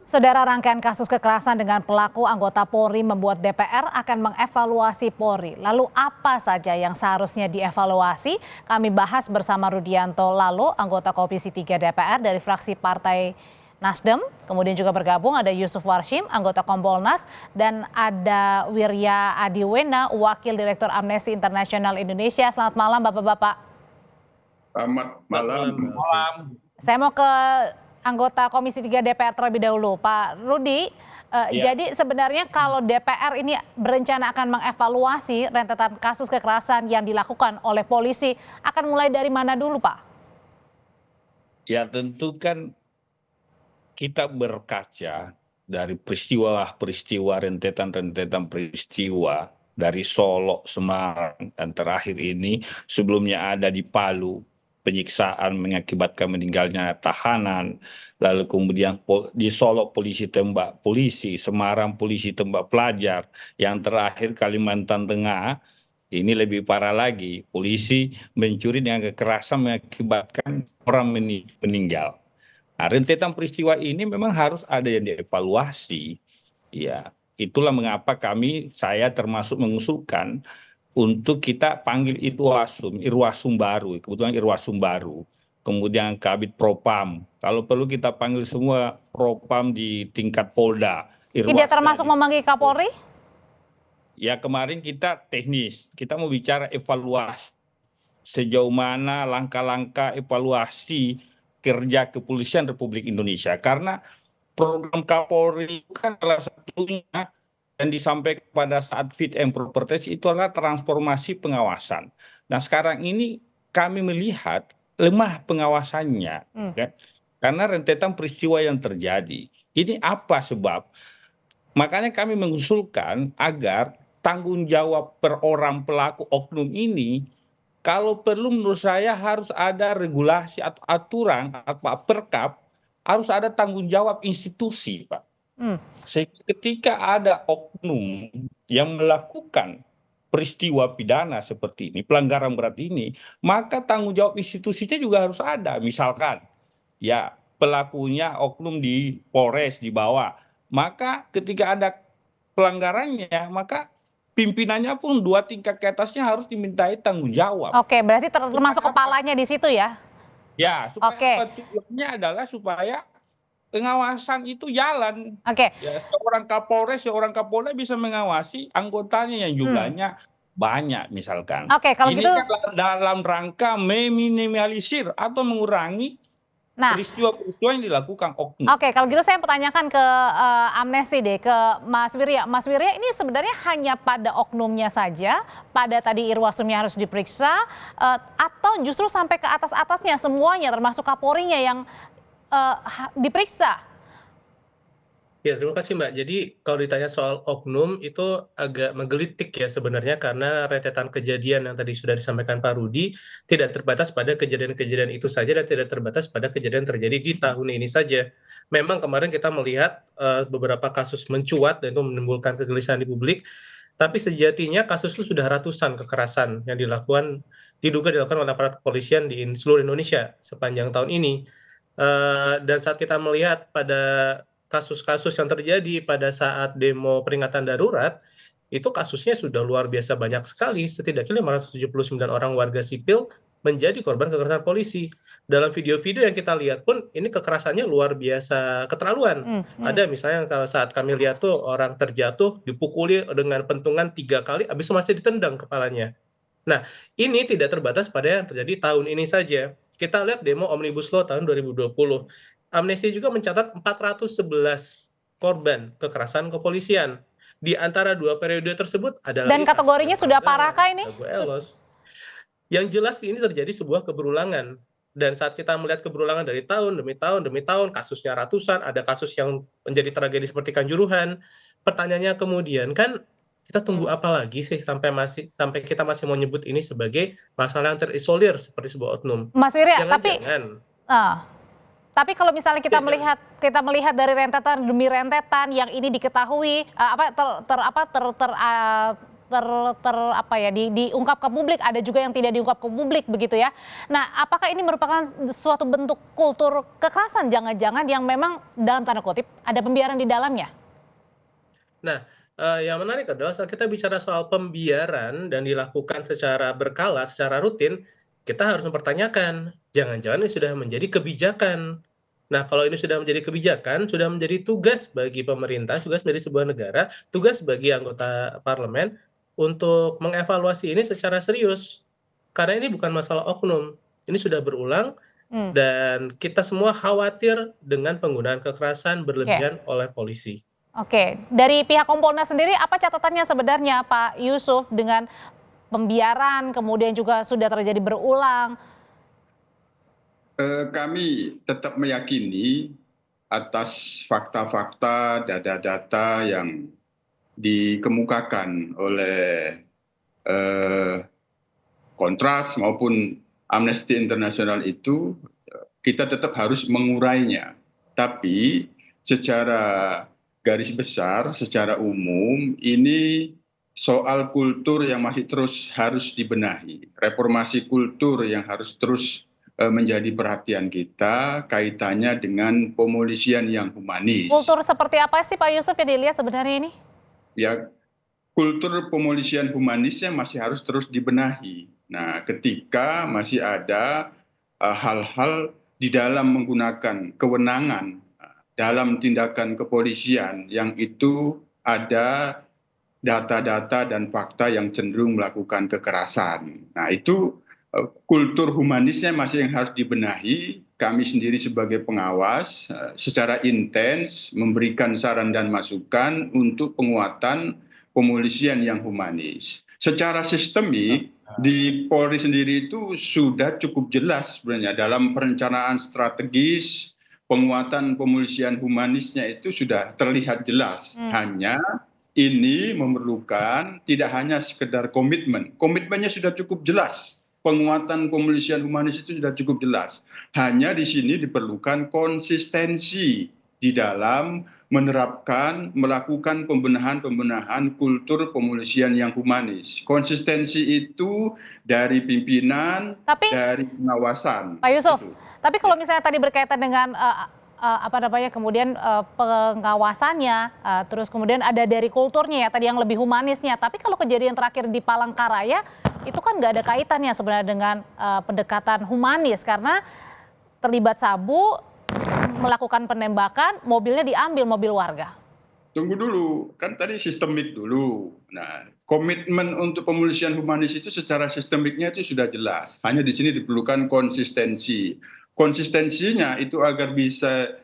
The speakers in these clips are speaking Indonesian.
Saudara, rangkaian kasus kekerasan dengan pelaku anggota Polri membuat DPR akan mengevaluasi Polri. Lalu apa saja yang seharusnya dievaluasi? Kami bahas bersama Rudianto Lalo, anggota Komisi 3 DPR dari fraksi Partai Nasdem. Kemudian juga bergabung ada Yusuf Warshim, anggota Kompolnas, dan ada Wirya Adiwena, Wakil Direktur Amnesty International Indonesia. Selamat malam Bapak-Bapak. Selamat malam. Saya mau ke anggota Komisi 3 DPR terlebih dahulu, Pak Rudi. Jadi sebenarnya kalau DPR ini berencana akan mengevaluasi rentetan kasus kekerasan yang dilakukan oleh polisi, akan mulai dari mana dulu, Pak? Ya tentu kan kita berkaca dari peristiwa rentetan peristiwa dari Solo, Semarang, dan terakhir ini sebelumnya ada di Palu, penyiksaan mengakibatkan meninggalnya tahanan, lalu kemudian di Solo polisi tembak polisi, Semarang polisi tembak pelajar, yang terakhir Kalimantan Tengah ini lebih parah lagi, polisi mencuri dengan kekerasan mengakibatkan orang meninggal. Nah, rentetan peristiwa ini memang harus ada yang dievaluasi. Ya, itulah mengapa saya termasuk mengusulkan untuk kita panggil Irwasum baru, kebetulan Irwasum baru, kemudian Kabid Propam. Kalau perlu kita panggil semua Propam di tingkat Polda. Tidak termasuk memanggil Kapolri? Ya kemarin kita teknis, kita mau bicara evaluasi. Sejauh mana langkah-langkah evaluasi kerja kepolisian Republik Indonesia. Karena program Kapolri itu kan salah satunya dan disampaikan pada saat fit and proper test itu adalah transformasi pengawasan. Nah sekarang ini kami melihat lemah pengawasannya, kan? Karena rentetan peristiwa yang terjadi. Ini apa sebab? Makanya kami mengusulkan agar tanggung jawab per orang pelaku oknum ini, kalau perlu menurut saya harus ada regulasi atau aturan atau perkap, harus ada tanggung jawab institusi, Pak. Ketika ada oknum yang melakukan peristiwa pidana seperti ini, pelanggaran berat ini, maka tanggung jawab institusinya juga harus ada. Misalkan, ya pelakunya oknum di Polres di bawah, maka ketika ada pelanggarannya, maka pimpinannya pun 2 tingkat ke atasnya harus dimintai tanggung jawab. Oke, berarti termasuk kepalanya di situ ya? Ya, supaya tujuannya adalah supaya pengawasan itu jalan. Ya, seorang Kapolres, seorang Kapolda bisa mengawasi anggotanya yang jumlahnya banyak misalkan. Kalau ini gitu, kan dalam rangka meminimalisir atau mengurangi peristiwa-peristiwa yang dilakukan oknum. Kalau gitu saya pertanyakan ke Amnesty deh, ke Mas Wirya. Mas Wirya, ini sebenarnya hanya pada oknumnya saja, pada tadi Irwasumnya harus diperiksa, atau justru sampai ke atas-atasnya semuanya termasuk Kapolrinya yang diperiksa? Ya, terima kasih Mbak. Jadi kalau ditanya soal oknum itu agak menggelitik ya sebenarnya, karena rentetan kejadian yang tadi sudah disampaikan Pak Rudi tidak terbatas pada kejadian-kejadian itu saja dan tidak terbatas pada kejadian terjadi di tahun ini saja. Memang kemarin kita melihat beberapa kasus mencuat dan itu menimbulkan kegelisahan di publik, tapi sejatinya kasus itu sudah ratusan kekerasan yang diduga dilakukan oleh aparat kepolisian di seluruh Indonesia sepanjang tahun ini. Dan saat kita melihat pada kasus-kasus yang terjadi pada saat demo peringatan darurat, itu kasusnya sudah luar biasa banyak sekali. Setidaknya 579 orang warga sipil menjadi korban kekerasan polisi. Dalam video-video yang kita lihat pun ini kekerasannya luar biasa keterlaluan. Ada misalnya kalau saat kami lihat tuh orang terjatuh dipukuli dengan pentungan 3 kali, habis itu masih ditendang kepalanya. Nah, ini tidak terbatas pada yang terjadi tahun ini saja. Kita lihat demo Omnibus Law tahun 2020. Amnesty juga mencatat 411 korban kekerasan kepolisian. Di antara 2 periode tersebut ada dan kategorinya sudah parah kah ini? Yang jelas ini terjadi sebuah keberulangan. Dan saat kita melihat keberulangan dari tahun demi tahun, kasusnya ratusan, ada kasus yang menjadi tragedi seperti Kanjuruhan. Pertanyaannya kemudian kan kita tunggu apa lagi sih sampai kita masih mau nyebut ini sebagai masalah yang terisolir seperti sebuah oknum. Mas Wirya, tapi kalau misalnya kita melihat dari rentetan demi rentetan yang ini diketahui apa ya diungkap ke publik, ada juga yang tidak diungkap ke publik begitu ya. Nah, apakah ini merupakan suatu bentuk kultur kekerasan jangan-jangan yang memang dalam tanda kutip ada pembiaran di dalamnya? Nah, yang menarik adalah saat kita bicara soal pembiaran dan dilakukan secara berkala, secara rutin, kita harus mempertanyakan, jangan-jangan ini sudah menjadi kebijakan. Nah, kalau ini sudah menjadi kebijakan, sudah menjadi tugas bagi pemerintah, tugas dari sebuah negara, tugas bagi anggota parlemen untuk mengevaluasi ini secara serius. Karena ini bukan masalah oknum, ini sudah berulang Hmm, dan kita semua khawatir dengan penggunaan kekerasan Oke. berlebihan oleh polisi. Oke, dari pihak Kompolnas sendiri apa catatannya sebenarnya Pak Yusuf dengan pembiaran kemudian juga sudah terjadi berulang? Kami tetap meyakini atas fakta-fakta, data-data yang dikemukakan oleh eh, Kontras maupun Amnesty International itu, kita tetap harus mengurainya. Tapi secara garis besar, secara umum, ini soal kultur yang masih terus harus dibenahi. Reformasi kultur yang harus terus menjadi perhatian kita, kaitannya dengan pemolisian yang humanis. Kultur seperti apa sih Pak Yusuf yang dilihat sebenarnya ini? Ya, kultur pemolisian humanisnya masih harus terus dibenahi. Nah, ketika masih ada hal-hal di dalam menggunakan kewenangan dalam tindakan kepolisian yang itu ada data-data dan fakta yang cenderung melakukan kekerasan. Nah, itu kultur humanisnya masih yang harus dibenahi. Kami sendiri sebagai pengawas secara intens memberikan saran dan masukan untuk penguatan pemolisian yang humanis. Secara sistemik di Polri sendiri itu sudah cukup jelas sebenarnya dalam perencanaan strategis penguatan pemolisian humanisnya itu sudah terlihat jelas. Hanya ini memerlukan tidak hanya sekedar komitmen. Komitmennya sudah cukup jelas. Penguatan pemolisian humanis itu sudah cukup jelas. Hanya di sini diperlukan konsistensi di dalam melakukan pembenahan kultur pemolisian yang humanis. Konsistensi itu dari pimpinan, dari pengawasan. Pak Yusuf, Gitu. tapi kalau misalnya tadi berkaitan dengan kemudian pengawasannya, terus kemudian ada dari kulturnya ya tadi yang lebih humanisnya. Tapi kalau kejadian terakhir di Palangkaraya itu kan nggak ada kaitannya sebenarnya dengan pendekatan humanis karena terlibat sabu, melakukan penembakan, mobilnya diambil mobil warga. Tunggu dulu, kan tadi sistemik dulu. Nah, komitmen untuk pemolisian humanis itu secara sistemiknya itu sudah jelas. Hanya di sini diperlukan konsistensi. Konsistensinya itu agar bisa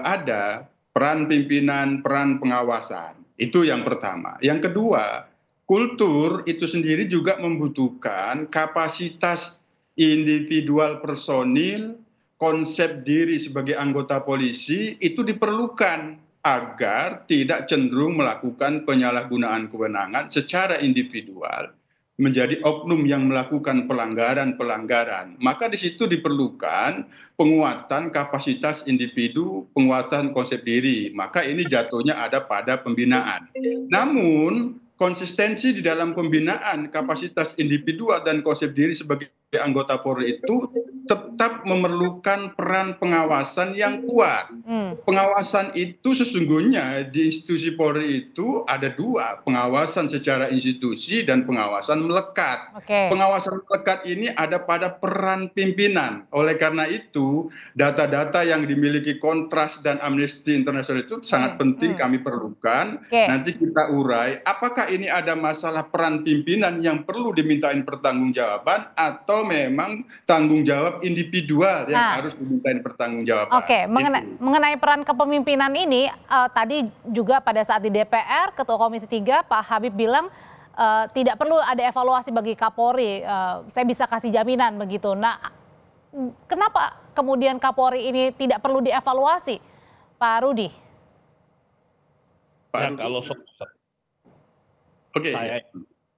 ada peran pimpinan, peran pengawasan. Itu yang pertama. Yang kedua, kultur itu sendiri juga membutuhkan kapasitas individual personil, konsep diri sebagai anggota polisi itu diperlukan agar tidak cenderung melakukan penyalahgunaan kewenangan secara individual menjadi oknum yang melakukan pelanggaran-pelanggaran. Maka di situ diperlukan penguatan kapasitas individu, penguatan konsep diri. Maka ini jatuhnya ada pada pembinaan. Namun konsistensi di dalam pembinaan kapasitas individual dan konsep diri sebagai anggota Polri itu tetap memerlukan peran pengawasan yang kuat. Pengawasan itu sesungguhnya di institusi Polri itu ada dua, pengawasan secara institusi dan pengawasan melekat. Pengawasan melekat ini ada pada peran pimpinan. Oleh karena itu, data-data yang dimiliki Kontras dan Amnesty International itu sangat penting kami perlukan. Nanti kita urai, apakah ini ada masalah peran pimpinan yang perlu dimintain pertanggungjawaban atau memang tanggung jawab individual yang harus dimintain pertanggungjawaban. Mengenai peran kepemimpinan ini, tadi juga pada saat di DPR, Ketua Komisi 3 Pak Habib bilang tidak perlu ada evaluasi bagi Kapolri, saya bisa kasih jaminan begitu. Nah, kenapa kemudian Kapolri ini tidak perlu dievaluasi, Pak Rudi?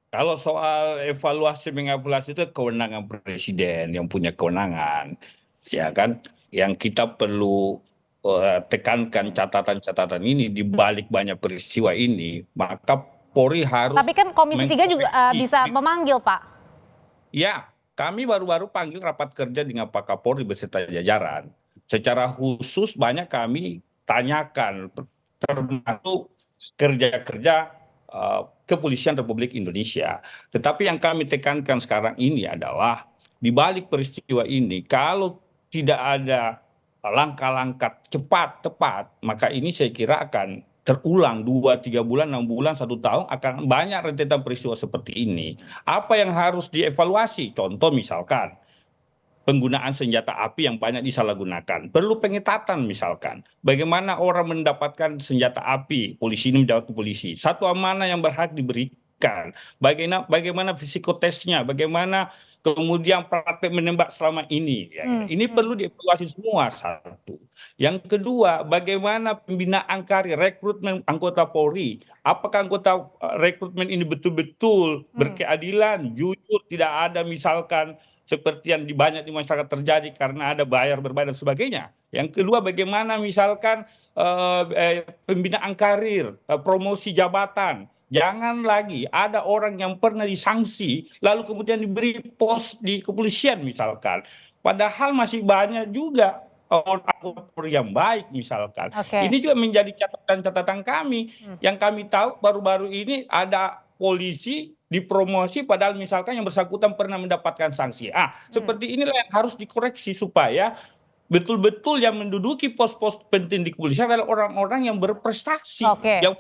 Kalau soal evaluasi mengevaluasi itu kewenangan presiden yang punya kewenangan, ya kan? Yang kita perlu tekankan catatan-catatan ini di balik banyak peristiwa ini, maka Polri harus Tapi kan Komisi 3 juga bisa memanggil, Pak. Ya, kami baru-baru panggil rapat kerja dengan Pak Kapolri beserta jajaran. Secara khusus banyak kami tanyakan, termasuk kerja-kerja Kepolisian Republik Indonesia. Tetapi yang kami tekankan sekarang ini adalah di balik peristiwa ini, kalau tidak ada langkah-langkah cepat, tepat, maka ini saya kira akan terulang 2-3 bulan, 6 bulan, 1 tahun akan banyak rentetan peristiwa seperti ini. Apa yang harus dievaluasi? Contoh misalkan penggunaan senjata api yang banyak disalahgunakan. Perlu pengetatan misalkan. Bagaimana orang mendapatkan senjata api, polisi ini menjawab polisi. Satu amanah yang berhak diberikan. Bagaimana psikotesnya, bagaimana kemudian praktek menembak selama ini. Ini perlu dievaluasi semua, satu. Yang kedua, bagaimana pembinaan karir, rekrutmen anggota Polri. Apakah anggota rekrutmen ini betul-betul berkeadilan, jujur, tidak ada misalkan seperti yang banyak di masyarakat terjadi karena ada berbayar dan sebagainya. Yang kedua, bagaimana misalkan pembinaan karir, promosi jabatan. Jangan lagi ada orang yang pernah disanksi lalu kemudian diberi pos di kepolisian misalkan. Padahal masih banyak juga orang yang baik misalkan. Ini juga menjadi catatan kami. Yang kami tahu baru-baru ini ada polisi dipromosi padahal misalkan yang bersangkutan pernah mendapatkan sanksi. Seperti inilah yang harus dikoreksi supaya betul-betul yang menduduki pos-pos penting di kepolisian adalah orang-orang yang berprestasi, yang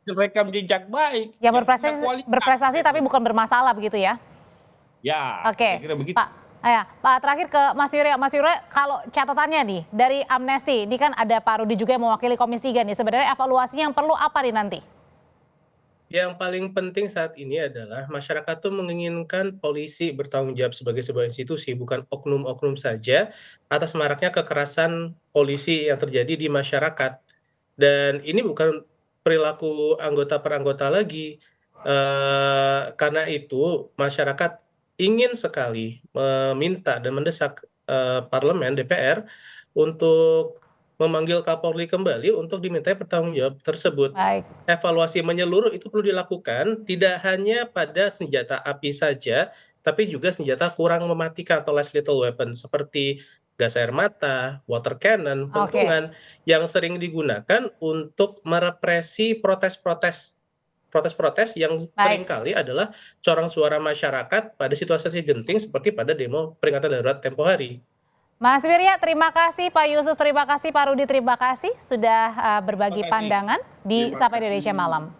rekam jejak baik, yang berprestasi tapi bukan bermasalah begitu ya? Ya, Oke, kira begitu. Pak, terakhir ke Mas Yurya. Mas Yurya, kalau catatannya nih dari Amnesty, ini kan ada Pak Rudi juga yang mewakili Komisi 3 nih. Sebenarnya evaluasinya yang perlu apa nih nanti? Yang paling penting saat ini adalah masyarakat tuh menginginkan polisi bertanggung jawab sebagai sebuah institusi, bukan oknum-oknum saja atas maraknya kekerasan polisi yang terjadi di masyarakat. Dan ini bukan perilaku anggota per anggota lagi. Karena itu masyarakat ingin sekali meminta dan mendesak parlemen, DPR, untuk memanggil Kapolri kembali untuk dimintai pertanggungjawab tersebut. Baik. Evaluasi menyeluruh itu perlu dilakukan, tidak hanya pada senjata api saja, tapi juga senjata kurang mematikan atau less lethal weapon seperti gas air mata, water cannon, pentungan yang sering digunakan untuk merepresi protes-protes yang seringkali adalah corong suara masyarakat pada situasi genting seperti pada demo peringatan darurat tempo hari. Mas Wirya, terima kasih. Pak Yusuf, terima kasih. Pak Rudi, terima kasih sudah berbagi pandangan di Sapa Indonesia Malam.